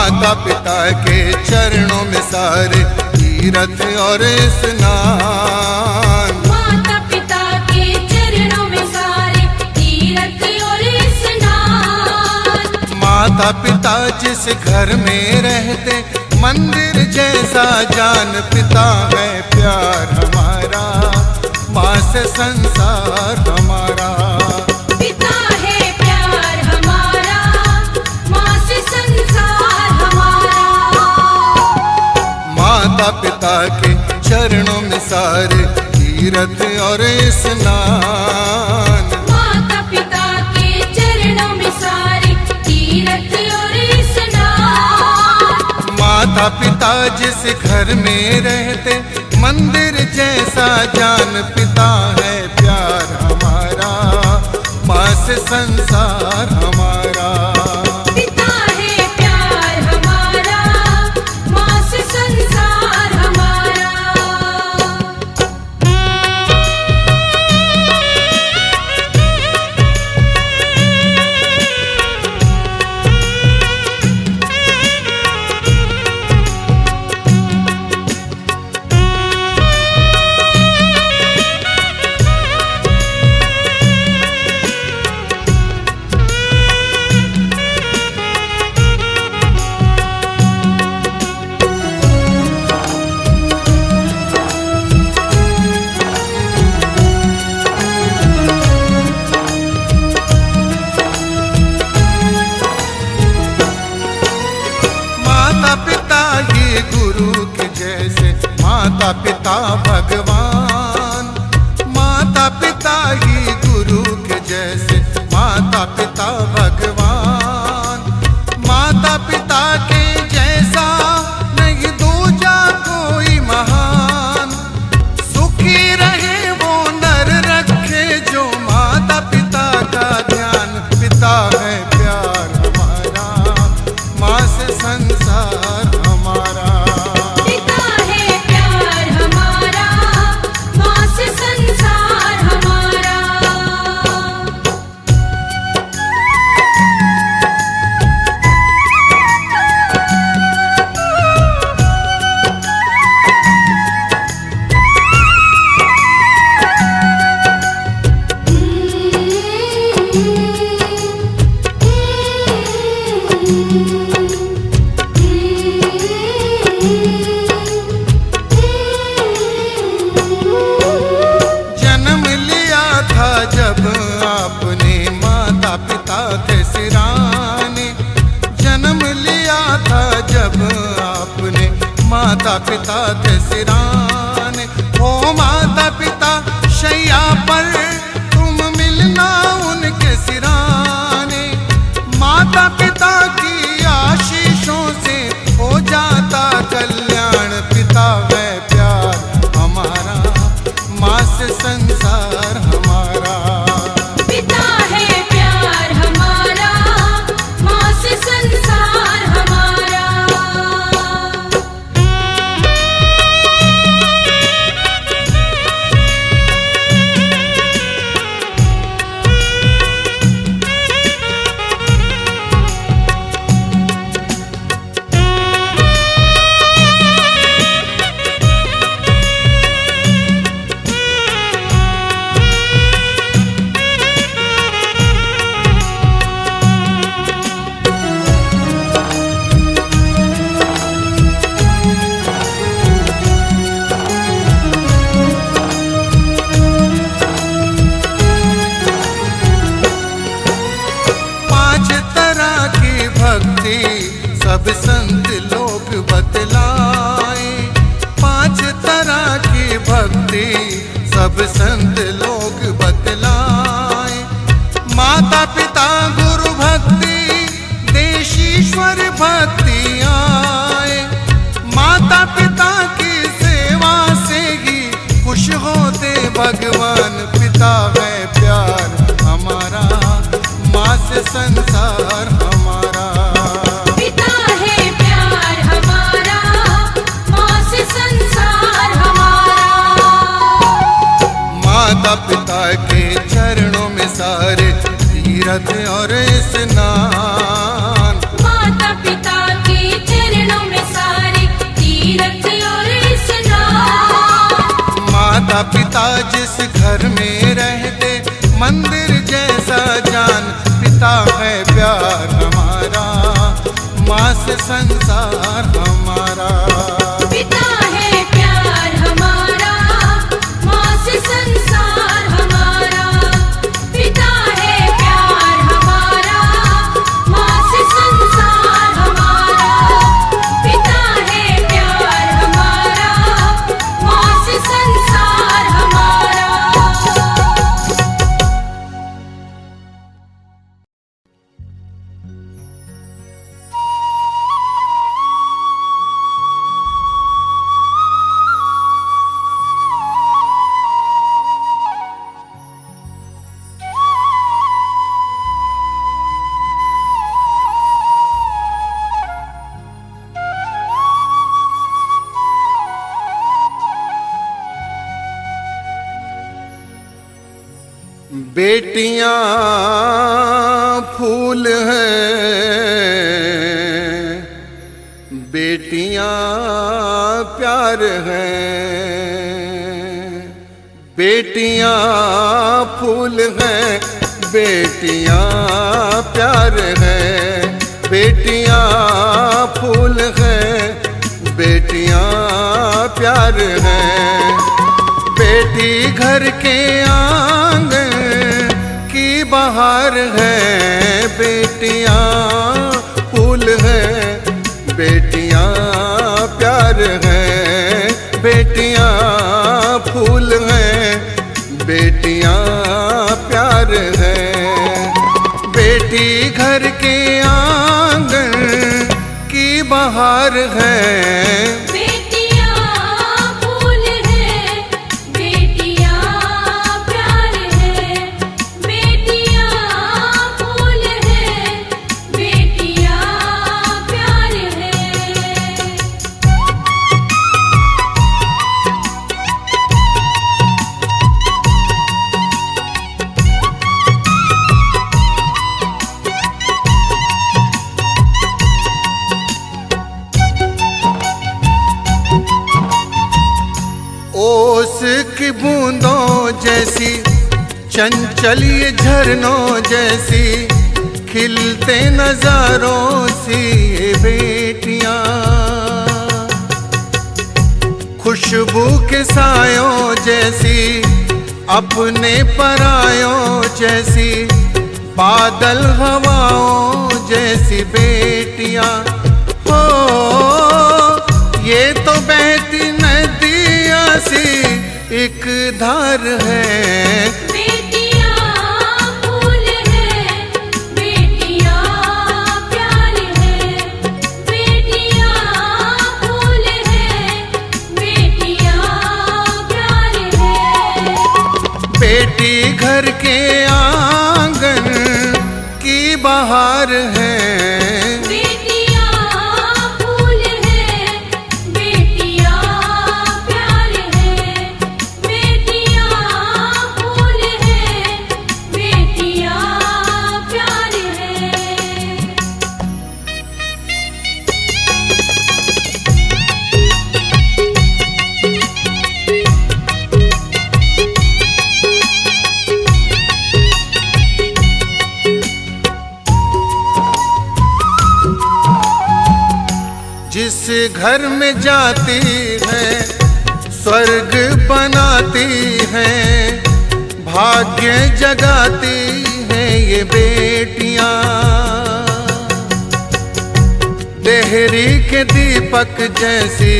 माता पिता के चरणों में सारे तीर्थ और स्नान। माता पिता के चरणों में सारे तीर्थ और स्नान। माता पिता जिस घर में रहते मंदिर जैसा जान, पिता है प्यार हमारा, माँ से संसार हमारा। पिता है प्यार हमारा, माँ से संसार हमारा। माता पिता के चरणों में सारे तीर्थ और स्नान। माता पिता के चरणों में सारे तीर्थ और स्नान। माता पिता जिस घर में रहते मंदिर जैसा जान, पिता है प्यार हमारा, माँ से संसार हमारा। पिता है प्यार हमारा, माँ से संसार हमारा। माता पिता ही गुरु के जैसे, माता पिता भगवान। माता पिता ही गुरु के जैसे, माता पिता भगवान। माता पिता के जैसा नहीं दूजा कोई महान। सुखी रहे वो नर रखे जो माता पिता का ध्यान। पिता है प्यार हमारा, माँ से संसार हमारा। पिता है प्यार हमारा, माँ से संसार हमारा। जन्म लिया था जब आपने माता पिता थे सिराने। जन्म लिया था जब आपने माता पिता थे सिराने। हो माता पिता शैया पर तुम मिलना उनके सिराने। माता पिता की आशीषों से हो जाता कल्याण। पिता है प्यार हमारा, माँ से संसार हमारा। पिता है प्यार हमारा, माँ से संसार हमारा। पांच तरह की भक्ति सब संत लोग बतलाए। पांच तरह की भक्ति सब संत लोग बतलाए। माता पिता गुरु भक्ति देश ईश्वर भक्ति आए। माता पिता की सेवा से ही खुश होते भगवान। पिता है प्यार हमारा, माँ से संसार हमारा। पिता है प्यार हमारा, माँ से संसार हमारा। माता पिता के चरणों में सारे तीर्थ और स्नान। माता पिता के पिता जिस घर में रहते मंदिर जैसा जान। पिता है प्यार हमारा, माँ से संसार हमारा। पिता है प्यार हमारा, माँ से संसार हमारा। पिता है प्यार हमारा, माँ से संसार हमारा। पिता है प्यार हमारा, माँ से संसार हमारा। बेटियां फूल हैं, बेटियां प्यार हैं। बेटियां फूल हैं, बेटियां प्यार हैं। बेटियां फूल हैं, बेटियां प्यार हैं। बेटी घर के आंगन की बहार है। बेटियां फूल हैं, बेटियां प्यार हैं। बेटियां फूल हैं, बेटियां प्यार हैं। बेटी घर के आंगन की बहार है। ओस की बूंदों जैसी, चंचल ये झरनों जैसी, खिलते नजारों सी ये बेटियां। खुशबू के सायों जैसी, अपने परायों जैसी, बादल हवाओं जैसी बेटियां। हो ये तो बहती नदियाँ सी एक धार है। बेटियां फूल हैं, बेटियां प्यार हैं। बेटियां फूल हैं, बेटियां प्यार हैं। बेटी घर के आंगन की बहार है। जिस घर में जाती है स्वर्ग बनाती है। भाग्य जगाती है ये बेटियां। देहरी के दीपक जैसी,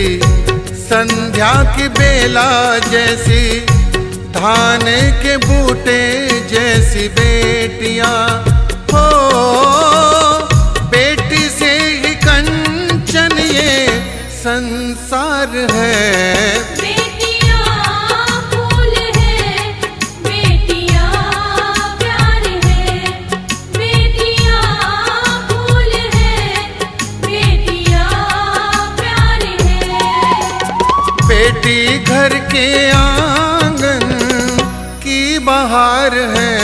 संध्या की बेला जैसी, धान के बूटे जैसी बेटियां। हो बेटी से ही कंचन ये संसार है। बेटियां फूल हैं, बेटियां प्यार हैं। बेटियां फूल हैं, बेटियां प्यार हैं। बेटी घर के आंगन की बहार है।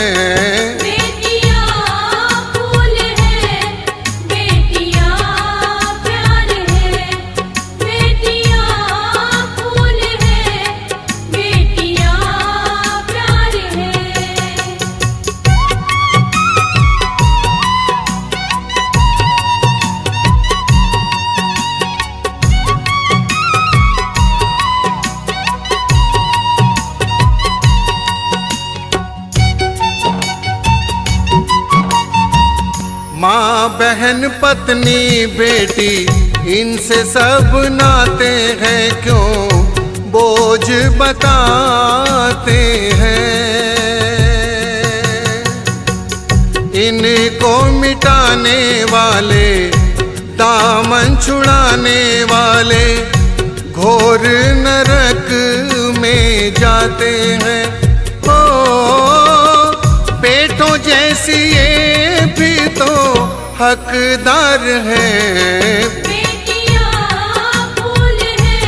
बेटियां बहन पत्नी बेटी इनसे सब नाते हैं, क्यों बोझ बताते हैं। इनको मिटाने वाले, दामन छुड़ाने वाले घोर नरक में जाते हैं। ओ बेटों जैसी ये भी तो हकदार है। बेटियां फूल है,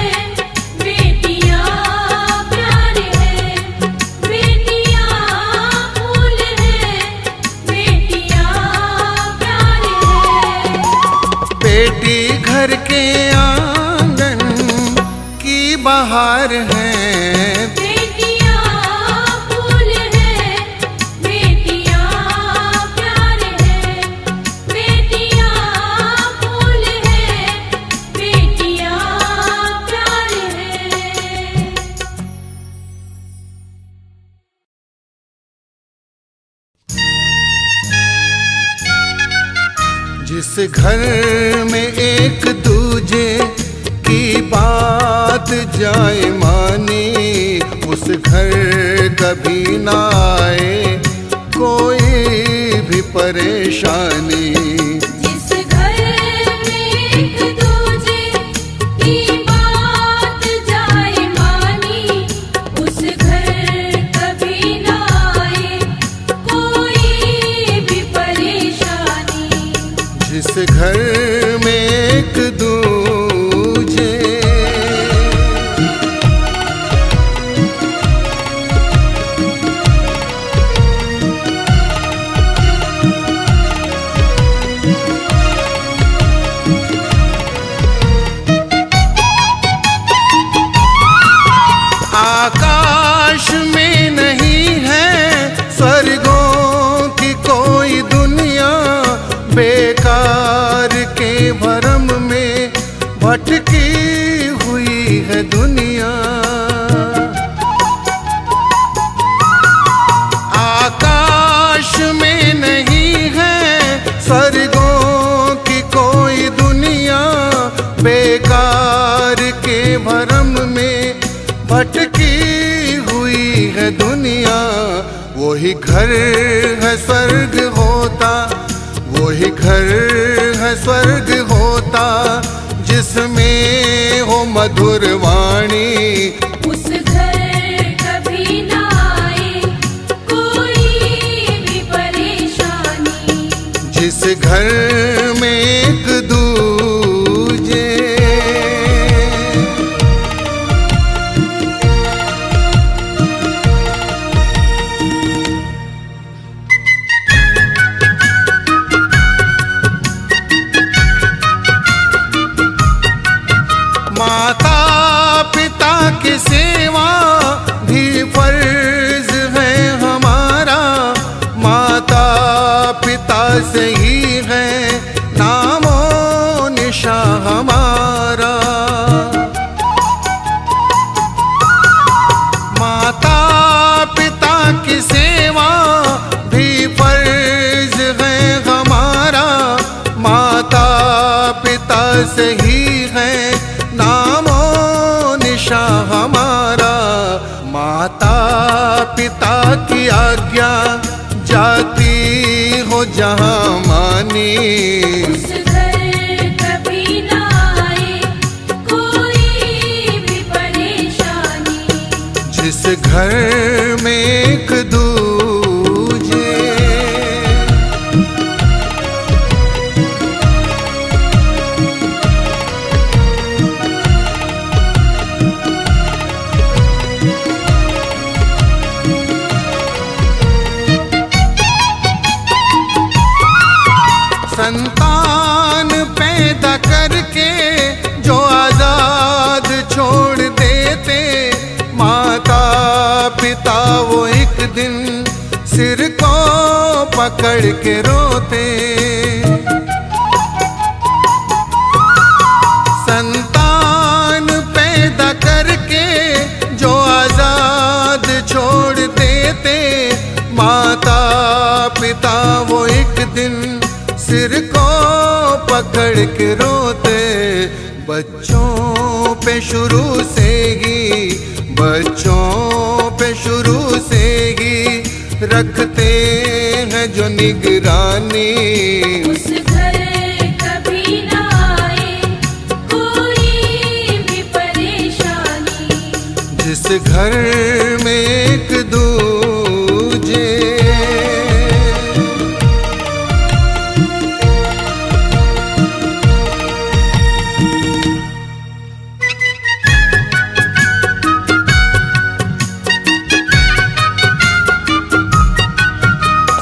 बेटियां प्यार है, बेटियां फूल है, बेटियां प्यार है। बेटी घर के आंगन की बहार है। जिस घर में एक दूजे की बात जाए मानी, उस घर कभी ना आए कोई भी परेशानी। जिस घर में एक दूजे की बात जाए मानी, उस घर कभी ना आए कोई भी परेशानी। जिस घर में एक दूजे आकाश में नहीं है स्वर्गों की कोई दुनिया, बेकार के भरम में भटकी हुई है दुनिया। आकाश में नहीं है स्वर्गों की कोई दुनिया, बेकार के भरम में भटकी हुई है दुनिया। वही घर है स्वर्ग होता, वही घर है स्वर्ग होता, जिसमें हो मधुर वाणी। उस घर कभी ना आए कोई भी परेशानी। जिस घर में एक दूजे माता पिता की सेवा भी फर्ज है हमारा। माता पिता से ही है नामो निशा हमारा। माता पिता की सेवा भी फर्ज है हमारा। माता पिता से ही है नामो निशा हमारा। माता पिता की आज्ञा जाती हो जहाँ मानी। उस घर कभी ना आए कोई भी परेशानी। जिस घर में एक दूजे संतान पैदा करके जो आजाद छोड़ देते, माता पिता वो एक दिन सिर को पकड़ के रोते। संतान पैदा करके जो आजाद छोड़ देते, माता पिता वो एक दिन सिर को पकड़ के रोते बच्चों पे शुरू से ही, बच्चों पे शुरू से ही रखते हैं जो निगरानी। उस घर कभी ना आए कोई भी परेशानी, जिस घर में एक दूजे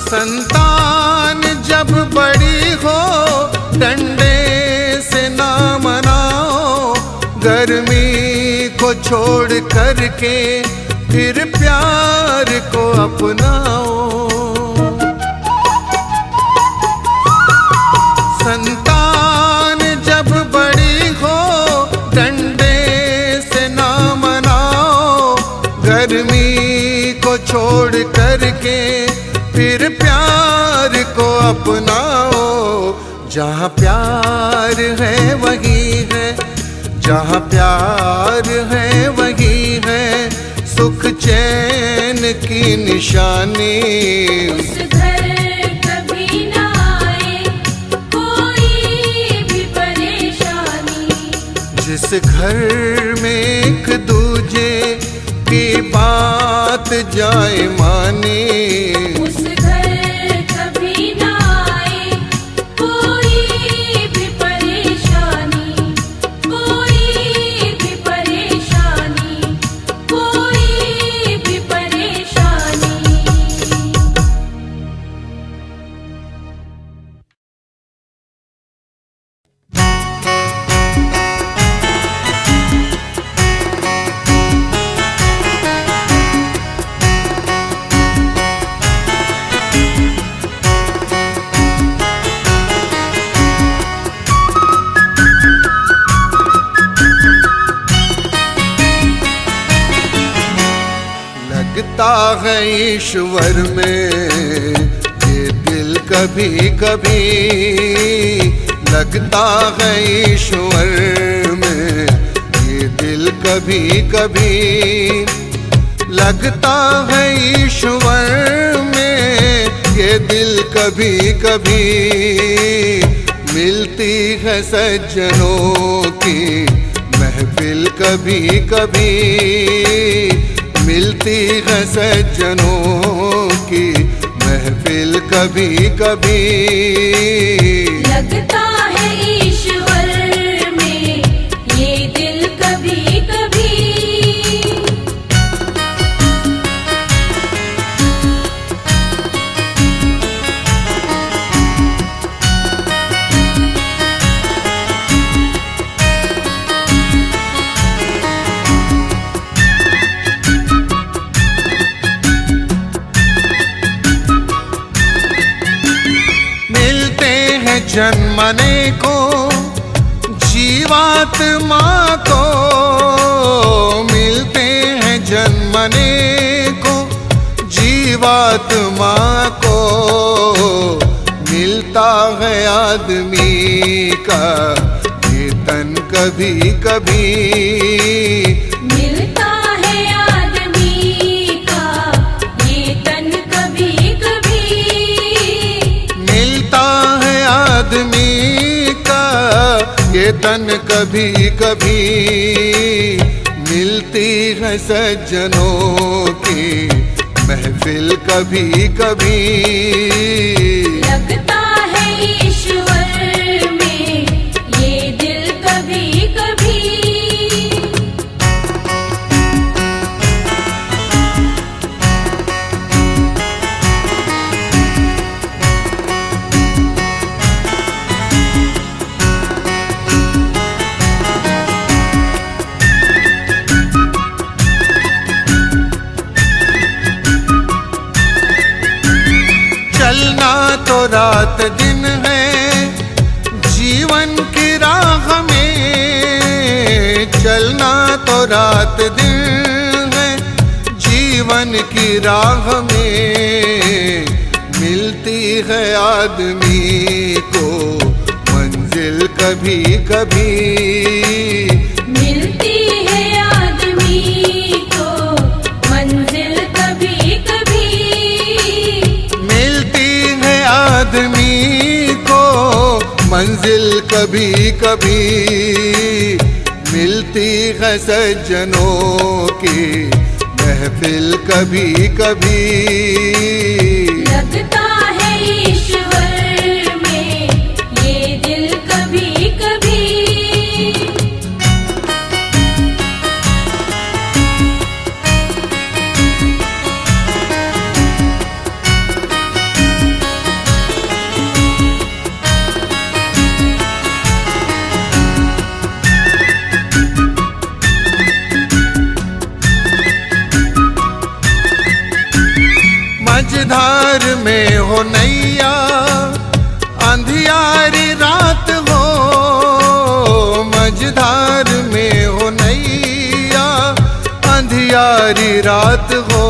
संतान जब बड़ी हो डंडे से ना मनाओ, गर्मी को छोड़ करके फिर प्यार को अपनाओ। संतान जब बड़ी हो डंडे से ना मनाओ, गर्मी को छोड़ करके फिर प्यार को अपनाओ। जहाँ प्यार है वही है, जहाँ प्यार है वही है सुख चैन की निशानी। उस घर कभी ना आए कोई भी परेशानी, जिस घर में एक दूजे की बात जाए मानी। उस घर कभी ना आए कोई भी परेशानी, कोई भी परेशानी, कोई भी परेशानी। लगता है ईश्वर में ये दिल कभी कभी, लगता है ईश्वर में ये दिल कभी कभी, लगता है ईश्वर में ये दिल कभी कभी। मिलती है सज्जनों की महफिल कभी कभी, मिलती है सज्जनों की महफिल कभी कभी। लगता है ईश्वर में ये दिल कभी कभी, जन्मने को जीवात्मा को, मिलते हैं जन्मने को जीवात्मा को। मिलता है आदमी का ये तन कभी कभी, मिलता है आदमी का ये तन कभी कभी, मिलता है आदमी का ये तन कभी कभी। मिलती है सज्जनों की महफिल कभी कभी। लगता है ईश्वर में ये दिल कभी कभी, चलना तो रात दिन है जीवन की राह में, चलना तो रात दिन है जीवन की राह में। मिलती है आदमी को मंजिल महफिल कभी कभी। मिलती है आदमी को मंजिल कभी कभी। मिलती है आदमी को मंजिल कभी कभी। मिलती है सज्जनों की महफिल कभी कभी। लगता है ईश्वर में ये दिल कभी कभी। मझधार में हो नैया अंधियारी रात हो। मझधार में हो नैया अंधियारी रात हो।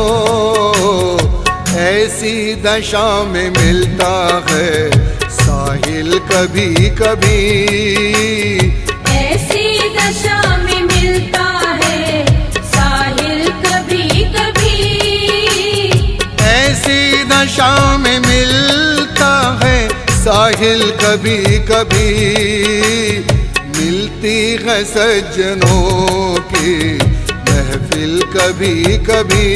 ऐसी दशा में मिलता है साहिल कभी कभी। ऐसी दशा में मिलता है साहिल कभी कभी। ऐसी दशा में मिलता है साहिल कभी कभी। मिलती है सज्जनों की महफिल कभी कभी।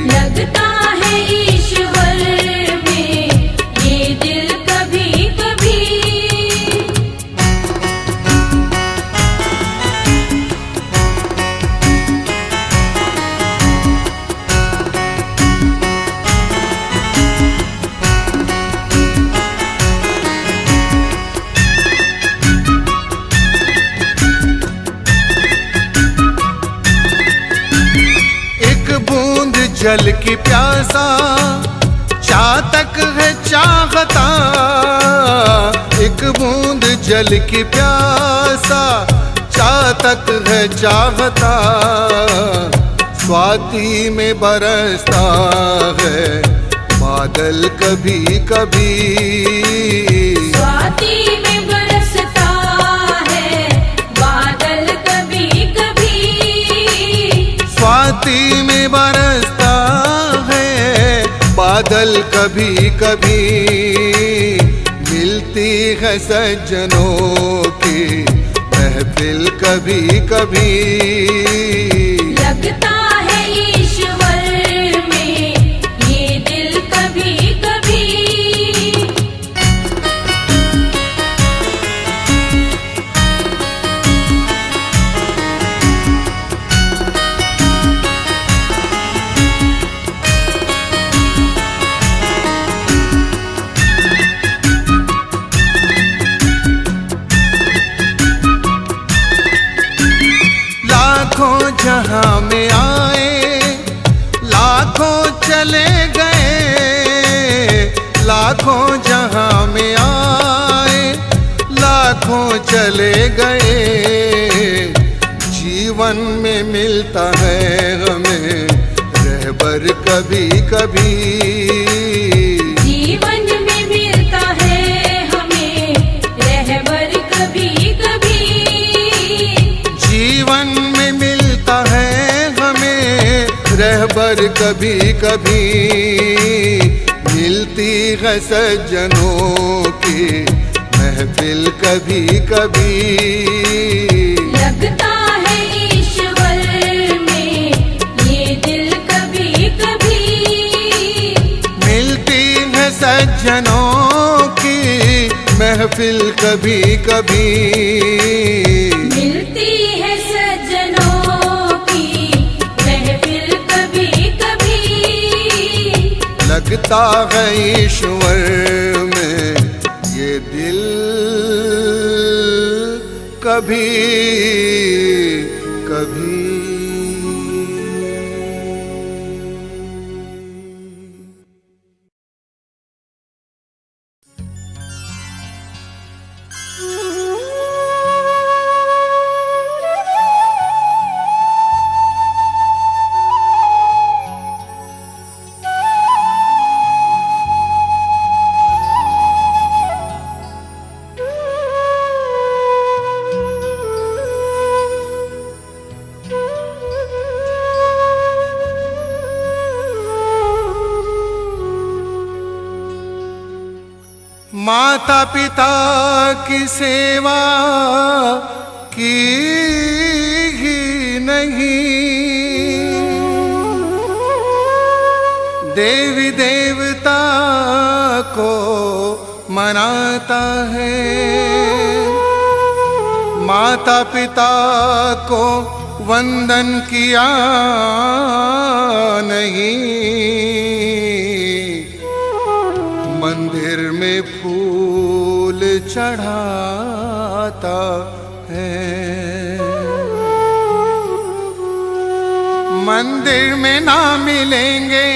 लगता है ईश्वर में ये दिल कभी कभी। बूंद जल की प्यासा चातक है चाहता। एक बूंद जल की प्यासा चातक है चाहता। स्वाति में बरसता है बादल कभी कभी। स्वाति में बरसता है बादल कभी कभी। स्वाति में बरसता है बादल कभी कभी। मिलती है सज्जनों की महफिल कभी कभी। लगता है ईश्वर में ये दिल कभी कभी। लाखों जहां में आए लाखों चले गए। लाखों जहां में आए लाखों चले गए। जीवन में मिलता है हमें रहबर कभी कभी। जीवन में मिलता है हमें रहबर कभी कभी। जीवन में मिलता है हमें रहबर कभी कभी। मिलती है सज्जनों की महफिल कभी कभी। लगता है ईश्वर में ये दिल कभी कभी। मिलती है सज्जनों की महफिल कभी कभी। मिलती है सज्जनों की महफिल कभी कभी। लगता है ईश्वर में ये दिल कभी कभी। माता पिता की सेवा की ही नहीं, देवी देवता को मनाता है। माता पिता को वंदन किया नहीं, मंदिर में फूल चढ़ाता है। मंदिर में ना मिलेंगे,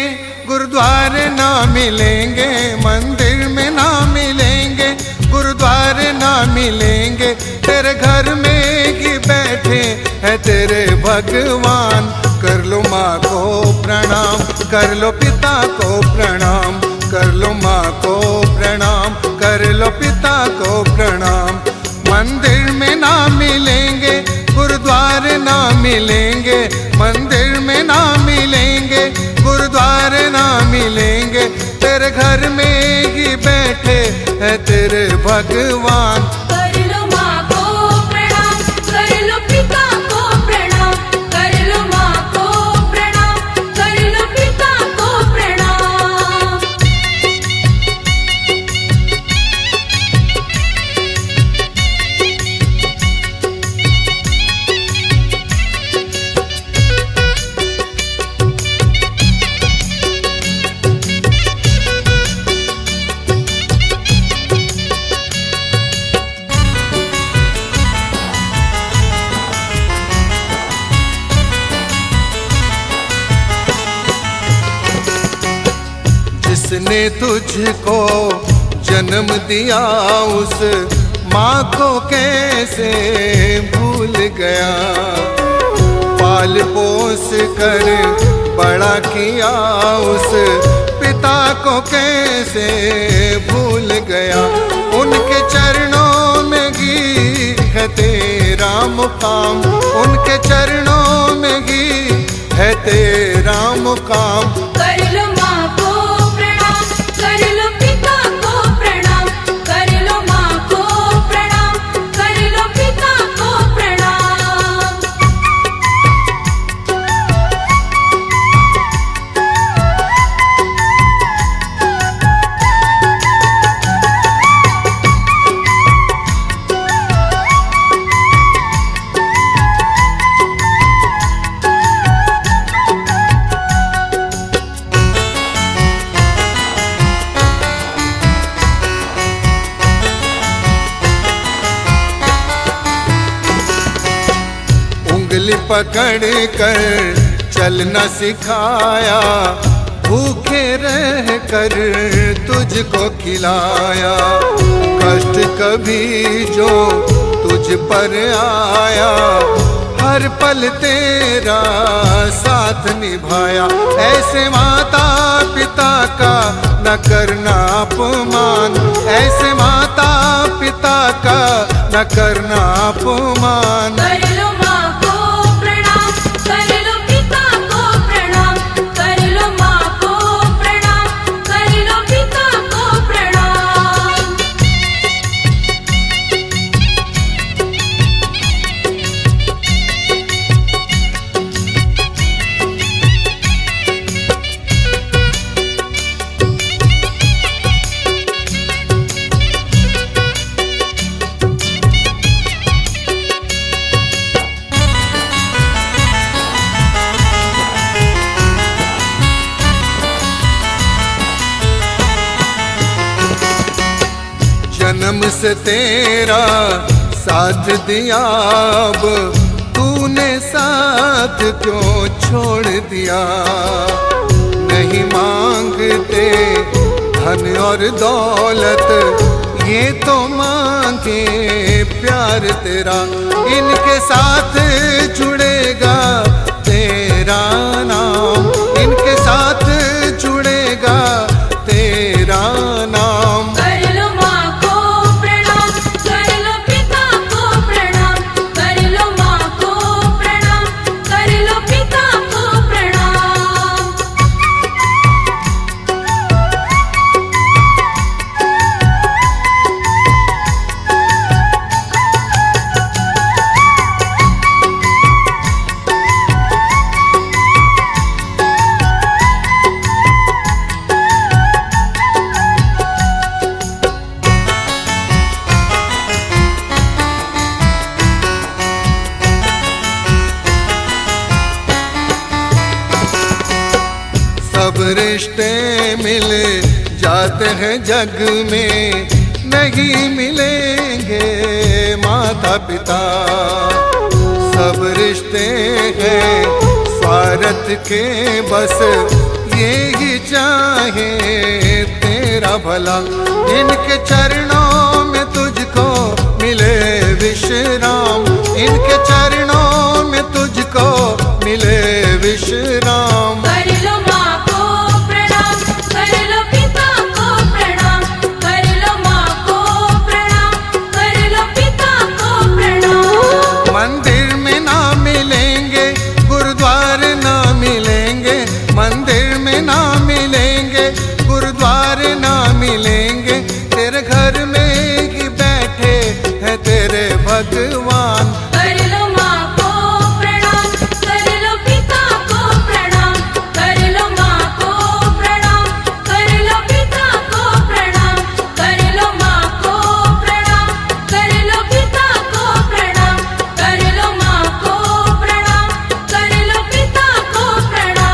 गुरुद्वारे ना मिलेंगे, मंदिर में ना मिलेंगे, गुरुद्वारे ना मिलेंगे, तेरे घर में ही बैठे है तेरे भगवान। कर लो माँ को प्रणाम, कर लो पिता को प्रणाम, कर लो माँ को प्रणाम, कर लो पिता को प्रणाम। मंदिर में ना मिलेंगे, गुरुद्वारे ना मिलेंगे, मंदिर में ना मिलेंगे, गुरुद्वारे ना मिलेंगे, तेरे घर में ही बैठे है तेरे भगवान। कर लो माँ को प्रणाम, कर लो पिता को प्रणाम, कर लो माँ को प्रणाम, कर लो पिता को प्रणाम। जिसने तुझको जन्म दिया उस माँ को कैसे भूल गया, पाल पोस कर बड़ा किया उस पिता को कैसे भूल गया। उनके चरणों में ही है तेरा मुकाम, उनके चरणों में ही है तेरा मुकाम। कर लो माँ को प्रणाम, कर लो पिता को प्रणाम, कर लो माँ को प्रणाम, कर लो पिता को प्रणाम। उंगली पकड़ कर चलना सिखाया, भूखे रह कर तुझको खिलाया। कष्ट कभी जो तुझ पर आया, हर पल तेरा साथ निभाया। ऐसे माता पिता का न करना अपमान, ऐसे माता पिता का न करना अपमान। कर लो माँ को प्रणाम, कर लो पिता को प्रणाम, कर लो माँ को प्रणाम, कर लो पिता को प्रणाम। जन्म से तेरा साथ दिया, अब तूने साथ क्यों छोड़ दिया। नहीं मांगते धन और दौलत, ये तो मांगे प्यार तेरा। इनके साथ जुड़ेगा तेरा नाम, इनके साथ जुड़ेगा तेरा नाम। कर लो माँ को प्रणाम, कर लो पिता को प्रणाम, कर लो माँ को प्रणाम, कर लो पिता को प्रणाम। रिश्ते मिल जाते हैं जग में, नहीं मिलेंगे माता पिता। सब रिश्ते हैं स्वार्थ के, बस यही चाहे तेरा भला। इनके चरणों में तुझको मिले विश्राम, इनके चरणों में तुझको मिले विश्राम। कर लो माँ को प्रणाम, कर लो पिता को प्रणाम, कर लो माँ को प्रणाम, कर लो पिता को प्रणाम। मंदिर में ना मिलेंगे, गुरुद्वारे ना मिलेंगे, मंदिर में ना मिलेंगे, गुरुद्वारे ना मिलेंगे, तेरे घर में ही बैठे हैं तेरे भगवान। कर लो माँ को प्रणाम, कर लो पिता को प्रणाम, कर लो माँ को प्रणाम, कर लो पिता को प्रणाम, कर लो माँ को प्रणाम, कर लो पिता को प्रणाम, कर लो माँ को प्रणाम, कर लो पिता को प्रणाम।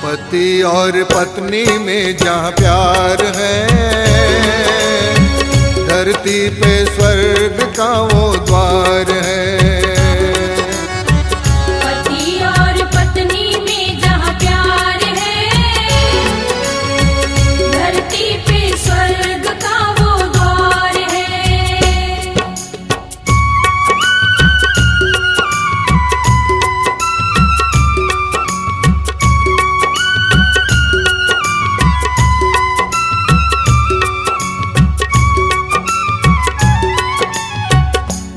पति और पत्नी में जहाँ प्यार है, धरती पे स्वर्ग का वो द्वार है। पति और पत्नी में जहाँ प्यार है, धरती पे स्वर्ग का वो द्वार है।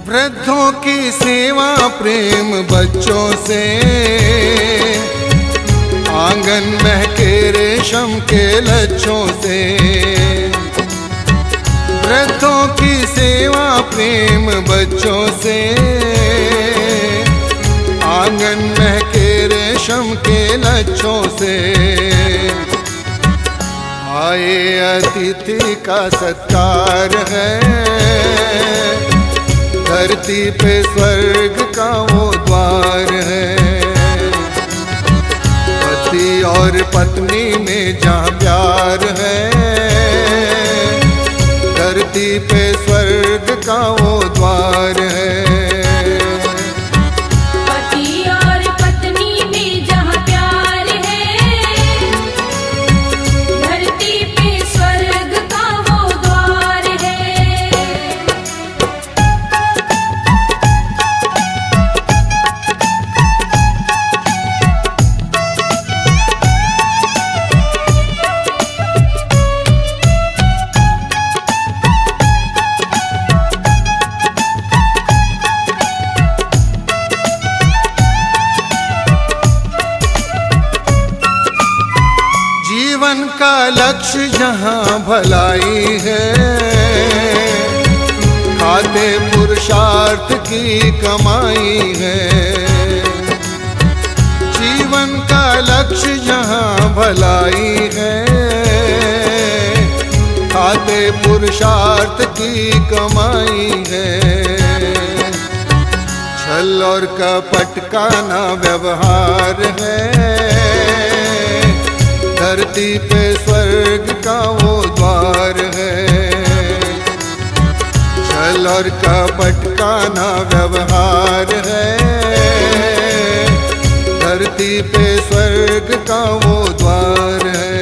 वृद्धों की सेवा प्रेम बच्चों से, आंगन महके रेशम के लच्छों से। वृद्धों की सेवा प्रेम बच्चों से, आंगन महके रेशम के लच्छों से। आए अतिथि का सत्कार है, धरती पे स्वर्ग का वो द्वार है। पति और पत्नी में जहाँ प्यार है, धरती पे स्वर्ग का वो द्वार है। पति और पत्नी में जहाँ प्यार है, धरती पे स्वर्ग का वो द्वार है। जीवन का लक्ष्य जहाँ भलाई है, खाते पुरुषार्थ की कमाई है। जीवन का लक्ष्य जहाँ भलाई है, खाते पुरुषार्थ की कमाई है। छल और कपट का ना व्यवहार है, धरती पे स्वर्ग का वो द्वार है। छल और कपट का ना व्यवहार है, धरती पे स्वर्ग का वो द्वार है।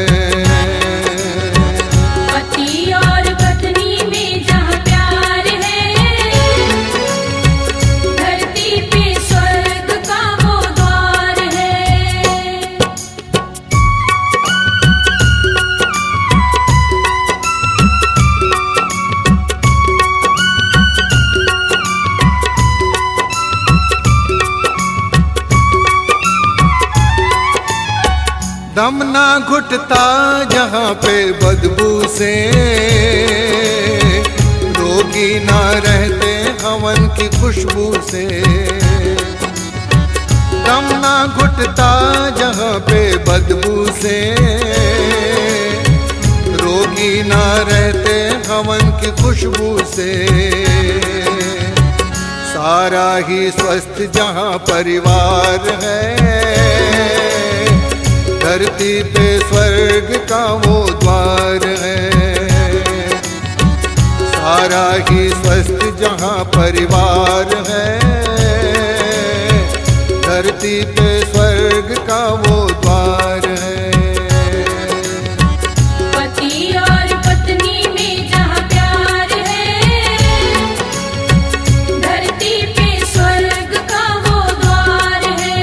पति और पत्नी में जहाँ प्यार है, धरती पे स्वर्ग का वो द्वार है। दम ना घुटता जहाँ पे बदबू से, रोगी ना रहते हवन की खुशबू से। दम ना घुटता जहाँ पे बदबू से, रोगी ना रहते हवन की खुशबू से। सारा ही स्वस्थ जहाँ परिवार है, धरती पे स्वर्ग का वो द्वार है। सारा ही स्वस्थ जहाँ परिवार है, धरती पे स्वर्ग का वो द्वार है। पति और पत्नी में जहाँ प्यार है, धरती पे स्वर्ग का वो द्वार है।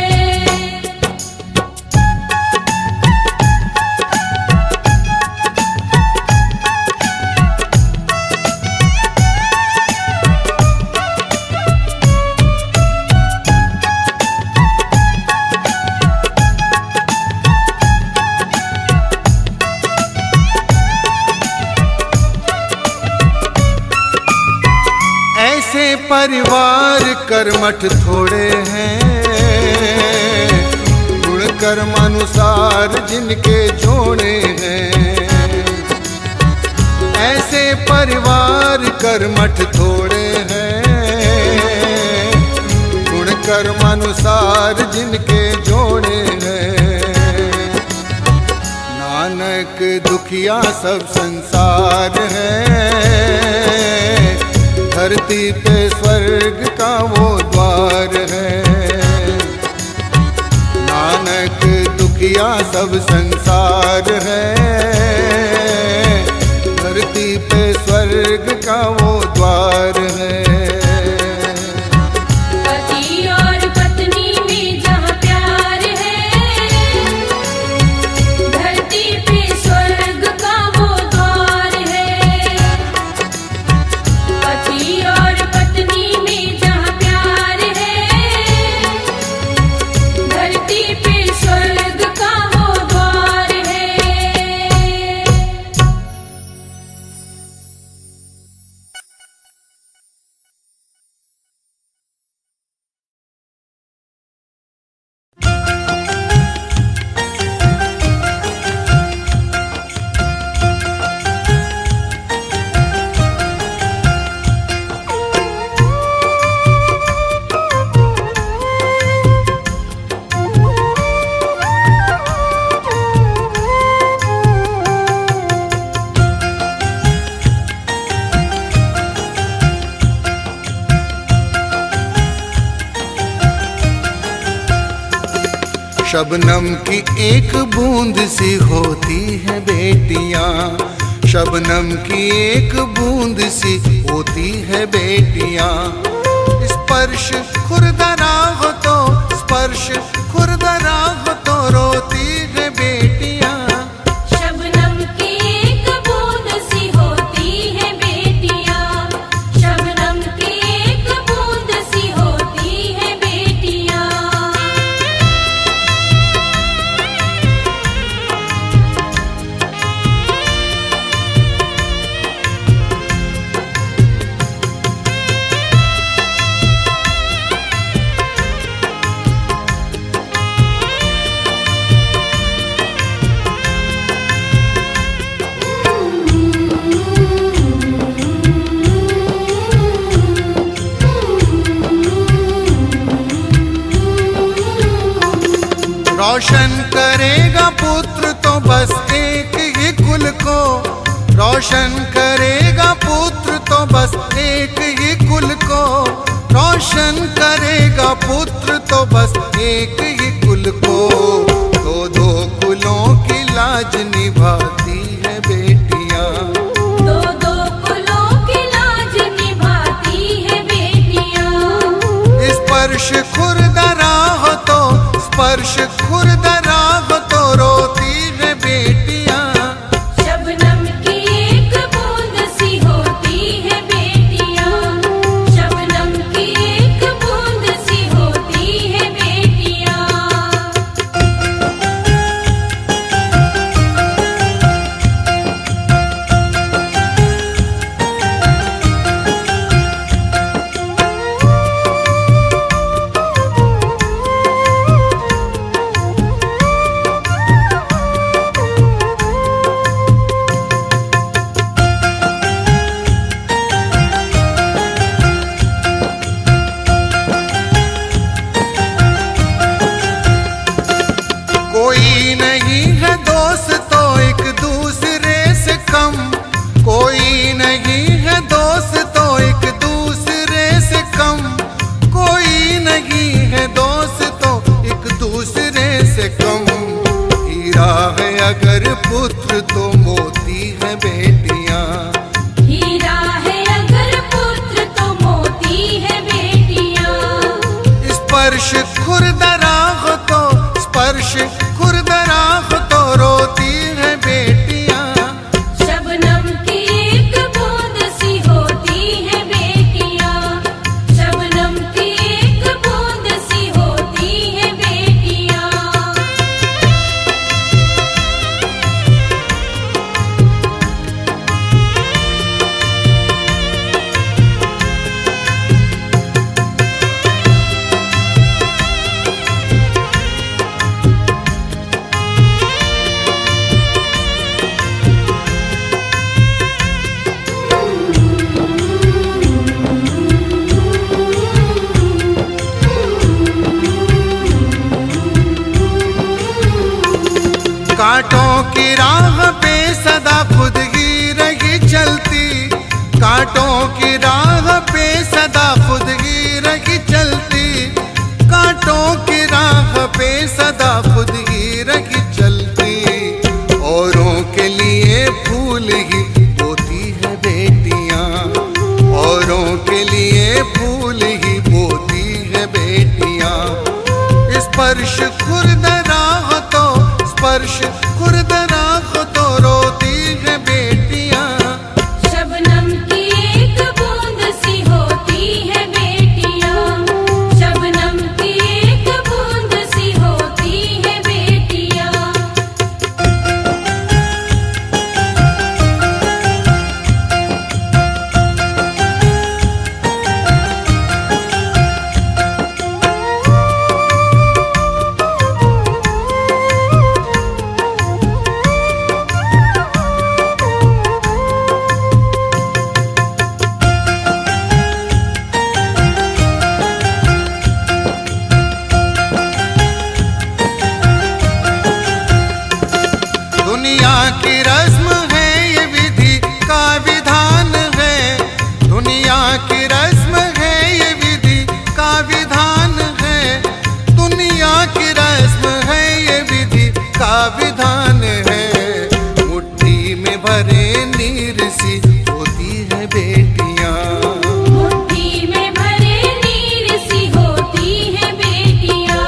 ऐसे परिवार कर्मठ थोड़े हैं, गुण कर्मानुसार जिनके जोड़े हैं। ऐसे परिवार कर्मठ थोड़े हैं, गुण कर्मानुसार जिनके जोड़े हैं। नानक दुखिया सब संसार है, धरती पे स्वर्ग का वो द्वार है। नानक दुखिया सब संसार है, धरती पे स्वर्ग का वो द्वार है। पति और पत्नी में जहाँ प्यार है, धरती पे स्वर्ग का वो द्वार है। पति और पत्नी में जहाँ प्यार है, धरती पे स्वर्ग का वो द्वार है। शबनम की एक बूंद सी होती है बेटियां, शबनम की एक बूंद सी होती है बेटियां। स्पर्श खुरदरा हो तो, स्पर्श खुरदरा हो तो रोती है बेटियां। शबनम की एक बूंद सी होती है बेटियां, शबनम की एक बूंद सी होती है बेटियां। रोशन करेगा पुत्र तो बस एक ही कुल को, रोशन करेगा पुत्र तो बस एक ही कुल को, रोशन करेगा पुत्र तो बस एक ही कुल को। दो दो कुलों की लाज निभाती है बेटियां, दो दो कुलों की लाज निभाती है बेटियां। स्पर्श खुरदरा हो तो, स्पर्श खुरदरा हो तो रोती है बेटियां। शबनम की एक बूंद सी होती है बेटियां, शबनम की एक बूंद सी होती है बेटियां। से कम। हीरा है अगर पुत्र तो मोती है बेटियां। हीरा है अगर पुत्र तो मोती है बेटियां। स्पर्श खुरदरा हो तो, स्पर्श खुरदरा हो तो रोती है बेटियां। शबनम की एक बूंद सी होती है बेटियां। शबनम की एक बूंद सी होती है बेटियां। कांटों की राह पे सदा खुद ही रही चलती। कांटों की राह पे सदा खुद ही रही चलती। कांटों की राह पे सदा खुद ही रही चलती। औरों के लिए फूल ही बोती है बेटियां। औरों के लिए फूल ही बोती है बेटियां। स्पर्श खुरदरा हो तो, स्पर्श खुरदरा हो तो रोती है बेटियां। शबनम की एक बूंद सी होती है बेटियां। शबनम की एक बूंद सी होती है बेटियां। दुनिया की रस्म है ये विधि का विधान है। दुनिया की रस्म है ये विधि का विधान है। दुनिया की रस्म है ये विधि का विधान है। मुट्ठी में भरे नीर सी होती है बेटियां। मुट्ठी में भरे नीर सी होती है बेटियां।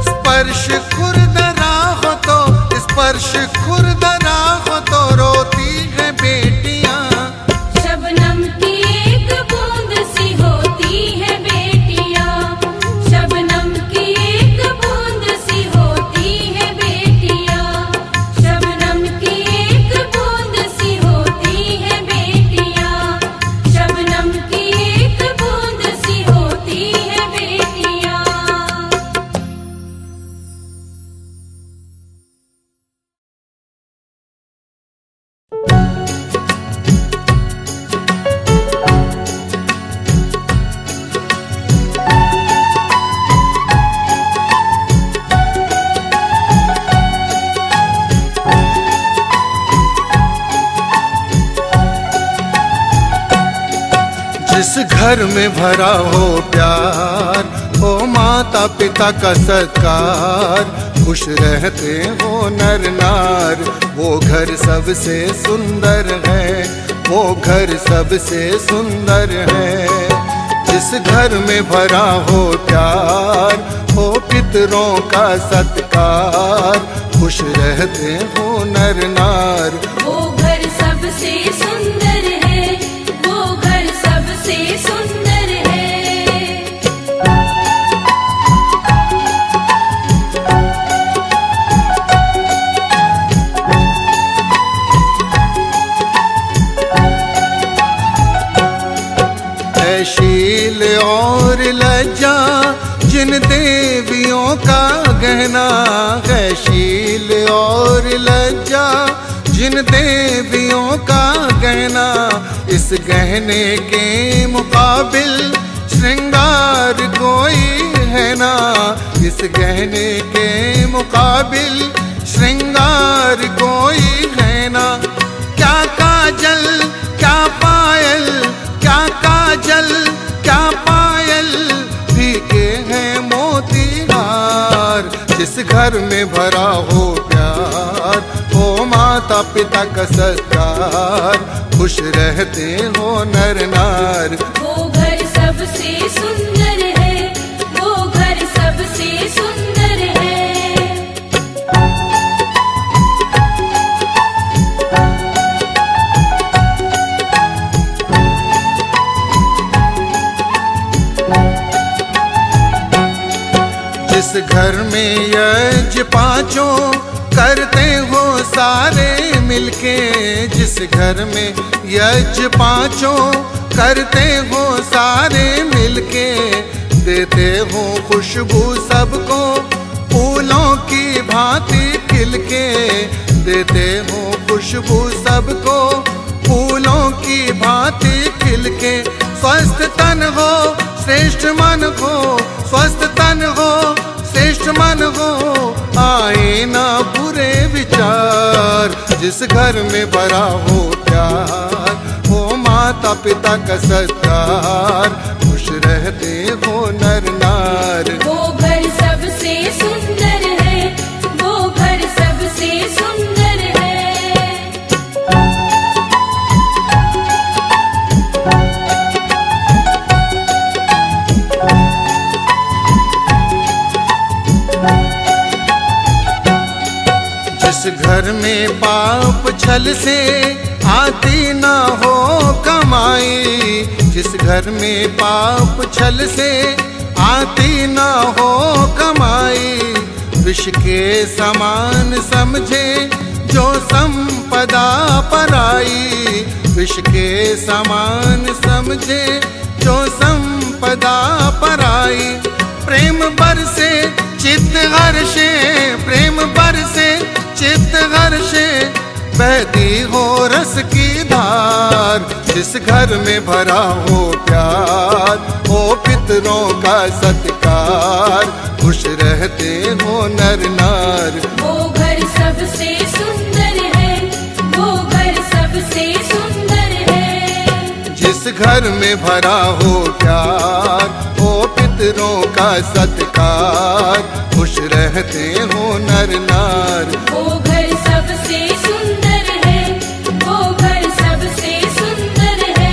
स्पर्श खुरदरा हो तो, स्पर्श खुरदरा हो तो रोती है बेटियां। शबनम की एक बूंद सी होती है बेटियां। शबनम की एक बूंद सी होती है बेटियां। शबनम की एक बूंद सी होती है बेटियां। शबनम की एक बूंद सी होती है बेटियां। जिस घर में भरा हो प्यार, हो माता पिता का सत्कार, खुश रहते हो नर नार, वो घर सबसे सुंदर है, वो घर सबसे सुंदर है। जिस घर में भरा हो प्यार, हो पितरों का सत्कार, खुश रहते हो नर नार। वो घर सबसे सुंदर है, वो घर सबसे सुंदर है। है शील और लज्जा जिन देवियों का गहना, है शील और लज्जा जिन देवियों का गहना। इस गहने के मुकाबिल श्रृंगार कोई है ना, इस गहने के मुकाबिल श्रृंगार कोई है ना। क्या काजल क्या पायल, क्या काजल क्या पायल, फीके हैं मोतीहार। जिस घर घर में भरा हो प्यार, हो माता पिता का सत्कार, खुश रहते हो नर नार। वो घर सबसे सुंदर है, वो घर सबसे सुंदर है। जिस घर में यज्ञ पांचों करते हो सारे मिलके, जिस घर में यज्ञ पांचों करते हो सारे मिलके, देते हो खुशबू सबको फूलों की भांति खिलके, देते हो खुशबू सबको फूलों की भांति खिलके। स्वस्थ तन हो श्रेष्ठ मन हो, स्वस्थ तन हो श्रेष्ठ मन हो, आए ना बुरे विचार। जिस घर में भरा हो प्यार, हो माता पिता का सत्कार, खुश रहते हो नर नार। वो घर सबसे सुंदर है, वो घर सबसे सुंदर है। जिस घर में पाप छल से आती ना हो कमाई, जिस घर में पाप छल से आती ना हो कमाई, विष के समान समझे जो संपदा पराई, विष के समान समझे जो संपदा पराई। प्रेम बरसे चित्त हर्षे, प्रेम बरसे चित्त हर्षे, बहती हो रस की धार। जिस घर में भरा हो प्यार, हो पितरों का सत्कार, खुश रहते हो नर नार। वो घर सबसे सुंदर है, वो घर सबसे सुंदर है। जिस घर में भरा हो प्यार, हो पितरों का सत्कार, खुश रहते हो नर नार। वो घर सबसे सुंदर है, वो घर सबसे सुंदर है।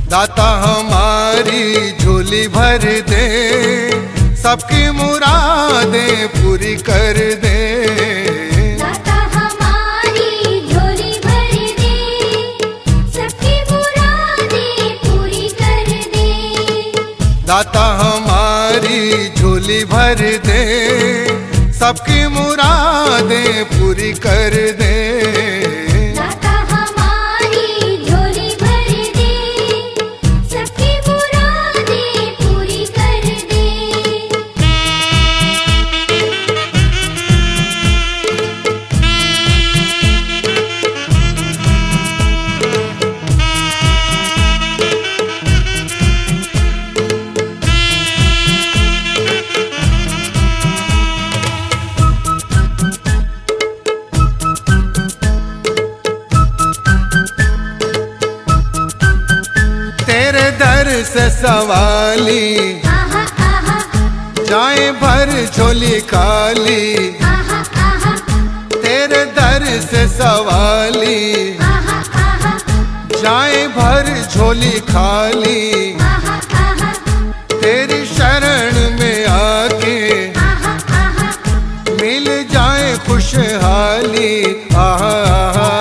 दाता हमारी झोली भर दे, सबकी मुरादें पूरी कर दे। दाता हमारी झोली भर दे, सबकी मुरादें पूरी कर दे। दाता हमारी झोली भर दे, सबकी मुरादें पूरी कर दे। दाता हमारी झोली भर दे, सबकी मुरादें पूरी कर दे। तेरे दर से सवाली, आहा आहा जाए भर झोली खाली। आहा आहा तेरे दर से सवाली, आहा आहा जाए भर झोली खाली। आहा आहा तेरी शरण में आके आहा आहा मिल जाए खुशहाली। आहा आहा,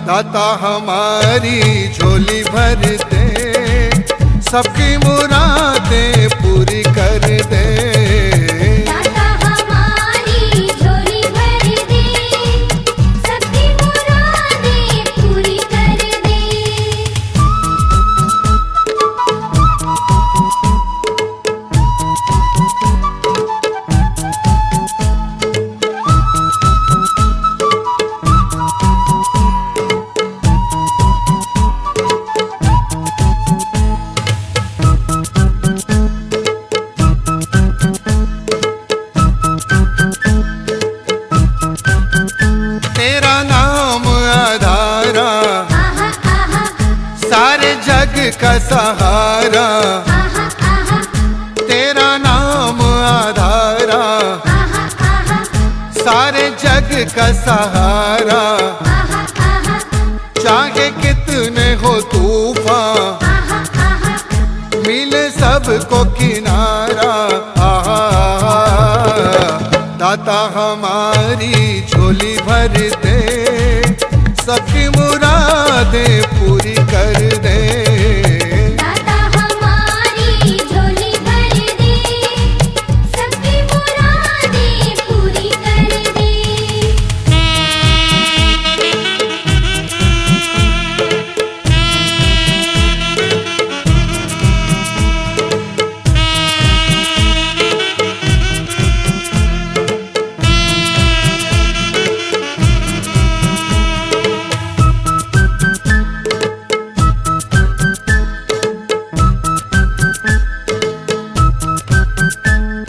दाता हमारी झोली भर दे, सबकी मुरादें पूरी कर का सहारा, आहा आहा तेरा नाम आधारा, आहा आहा सारे जग का सहारा, आहा आहा चाहे कितने हो तूफान, आहा आहा मिले सबको किनारा। आहा, दाता हमारी झोली भर दे, सबकी मुरादें पूरी कर दे। दाता हमारी झोली भर दे, सबकी मुरादें पूरी कर दे।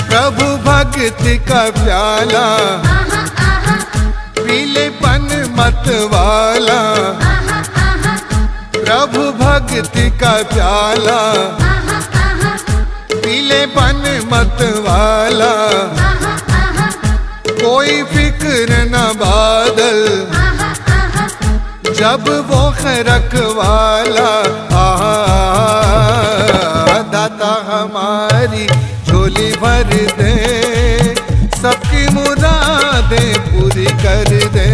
प्रभु भक्ति का प्याला, आहा आहा पीलेपन मत वाला, आहा आहा प्रभु भक्ति का प्याला, आहा आहा पीलेपन मत वाला, आहा आहा कोई फिक्र न बादल, आहा आहा जब वो है रखवाला। आहा, दाता हमारी झोली भर दे, सबकी मुरादें पूरी कर दे।